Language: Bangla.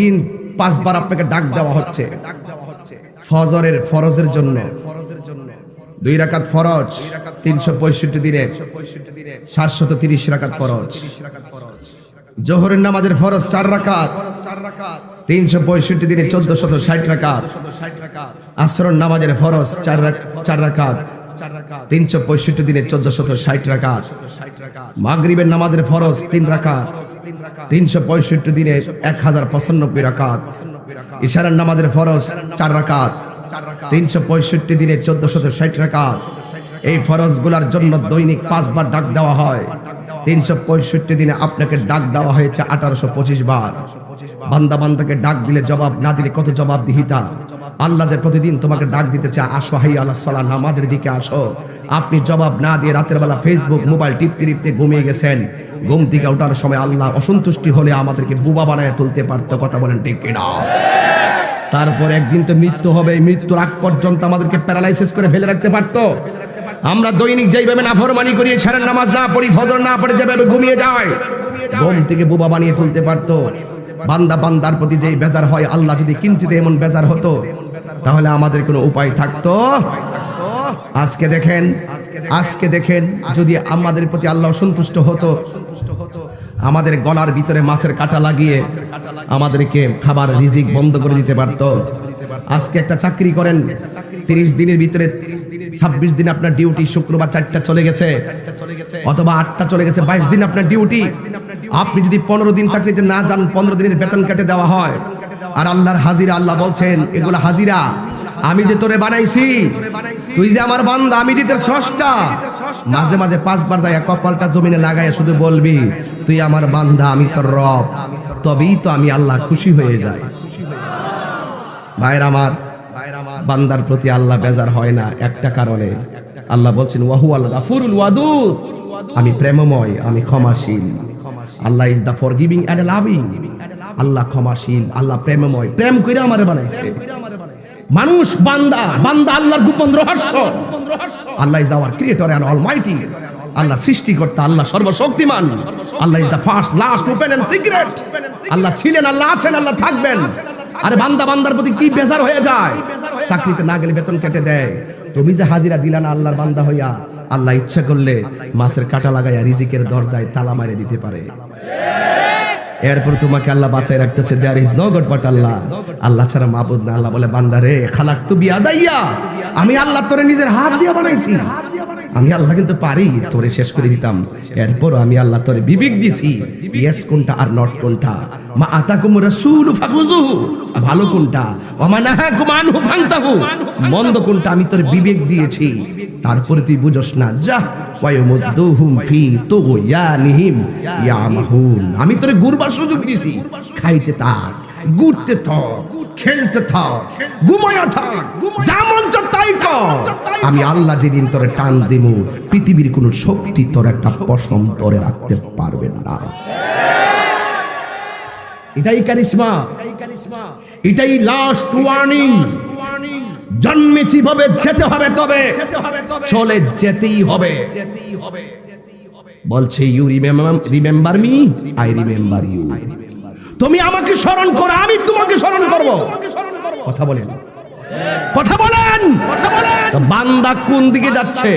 তিন পাঁচবার আপনাকে ডাক দেওয়া হচ্ছে ফজরের ফরজের জন্য। 2 রাকাত ফরজ 365 দিনে 730 রাকাত ফরজ। জোহরের নামাজের ফরজ 4 রাকাত 365 দিনে 1460 রাকাত। আসরের নামাজের ফরজ 4 রাকাত 365 দিনে 1460 রাকাত। মাগরিবের নামাজের ফরজ 3 রাকাত 365 দিনে 1095 রাকাত। ইশারের নামাজের ফরজ 4 রাকাত 365 দিনে 1460 রাকাত। এই ফরজগুলোর জন্য দৈনিক 5 বার ডাক দেওয়া হয়। 365 দিনে আপনাকে ডাক দেওয়া হয়েছে 1825 বার। বান্দা বান্দাকে ডাক দিলে জবাব না দিলে কত জবাবদিহিতা। আল্লাহ যে প্রতিদিন তোমাকে ডাক দিতে চায়, আসো হাইয়া আলাস সালাহ, নামাজের দিকে আসো। আপনি জবাব না দিয়ে রাতের বেলা ফেসবুক মোবাইল টিপতে টিপতে ঘুমিয়ে গেছেন। ঘুম থেকে ওঠার সময় আল্লাহ অসন্তুষ্টি হলে আমাদেরকে বুবা বানায় তুলতে পারতো। কথা বলেন ঠিক কিনা? তারপর একদিন তো মৃত্যু হবে। মৃত্যুর আগ পর্যন্ত আমাদেরকে প্যারালাইসিস করে ফেলে রাখতে পারতো। আমরা দৈনিক যেইভাবে নাফরমানি করি, ইশারের নামাজ না পড়ি, ফজর না পড়ে যেভাবে ঘুমিয়ে যায়, ঘুম থেকে বুবা বানিয়ে তুলতে পারতো। বান্দা বান্দার প্রতি যেই বেজার হয়, আল্লাহ যদি কিঞ্চিত এমন বেজার হতো তাহলে আমাদের কোনো উপায় থাকতো? আজকে দেখেন যদি আমাদের প্রতি আল্লাহ সন্তুষ্ট হতো, আমাদের গলার ভিতরে মাছের কাঁটা লাগিয়ে আমাদেরকে খাবার রিজিক বন্ধ করে দিতে পারতো। আজকে একটা চাকরি করেন, 30 দিনের ভিতরে 26 দিন আপনার ডিউটি, শুক্রবার 4টা চলে গেছে অথবা 8টা চলে গেছে, 22 দিন আপনার ডিউটি। আপনি যদি 15 দিন চাকরিতে না যান, 15 দিনের বেতন কেটে দেওয়া হয়। আর আল্লাহর হাজিরা, আল্লাহ বলছেন এগুলা হাজিরা, আমি যে তোরে বানাইছি, তুই যে আমার বান্দা, আমি যে তোর স্রষ্টা। মাঝে মাঝে 5 বার যায় কপালটা জমিনে লাগায় শুধু বলবি, তুই আমার বান্দা, আমি তোর রব, তবেই তো আমি আল্লাহ খুশি হয়ে যাই। ভাইরা আমার, বান্দার প্রতি আল্লাহ বেজার হয় না একটা কারণে। আল্লাহ বলছেন ওয়াহুয়াল গাফুরুল ওয়াদুদ, আমি প্রেমময়, আমি ক্ষমাশীল। Allah is the forgiving and loving. আল্লাহ ক্ষমাশীল, আল্লাহ প্রেমময়, প্রেম কইরা আমারে বানাইছে। মানুষ বান্দা, বান্দা আল্লাহর গোপন রহস্য। Allah is our creator and almighty. আল্লাহ সৃষ্টিকর্তা, আল্লাহ সর্বশক্তিমান। Allah is the first, last, open and secret. আল্লাহ ছিলেন, আল্লাহ আছেন, আল্লাহ থাকবেন। আরে বান্দা বান্দার প্রতি কি বেজার হয়ে যায়। চাকরিতে না গেলে বেতন কেটে দেয়, তুমি যে হাজিরা দিলা না আল্লাহর বান্দা হইয়া, আল্লাহ ইচ্ছা করলে মাছের কাঁটা লাগাইয়া রিজিকের দরজায় তালা মারে দিতে পারে। এরপর তোমাকে আল্লাহ বাঁচাই রাখতেছে। There is no god but Allah. আল্লাহ ছাড়া মাবুদ না। আল্লাহ বলে বান্দা রে, খালাকতু বিয়াদাইয়া, আমি আল্লাহ তোরে নিজের হাত দিয়ে বানাইছি। আমি আল্লাহ কিন্তু পারি তোরে শেষ করে দিতাম, এরপর আমি আল্লাহ তোরে বিবেক দিছি, ইয়েস কোনটা আর নট কোনটা। মা আতাকুম রাসূলু ফাখুযুহু, ভালো কোনটা, ওয়া মা নাহাকুম আনহু ফান্তাহু, মন্দ কোনটা আমি তোরে বিবেক দিয়েছি। তারপরে তুই বুঝস না, যা ওয়ায়ুমুদ্দুহুম ফি তুগয়ানিহিম ইয়ামাহুন, আমি তোরে ঘুরবার সুযোগ দিয়েছি। খাইতে থাক, ঘুরতে থাক, খেলতে থাক, ঘুমায়া থাক, যা মন চায় তাই কর। আমি আল্লাহ যেদিন তোরে টান দিমু, পৃথিবীর কোন শক্তি তোর একটা পশম তোরে রাখতে পারবে না। এটাই কারিশমা, এটাই লাস্ট ওয়ার্নিং। জন্মেছি ভাবে যেতে হবে, তবে চলে যেতেই হবে। বলছে you remember me, I remember you. তুমি আমাকে স্মরণ করো, আমি তোমাকে স্মরণ করব। কথা বলেন, কথা বলেন। বান্দা কোন দিকে যাচ্ছে?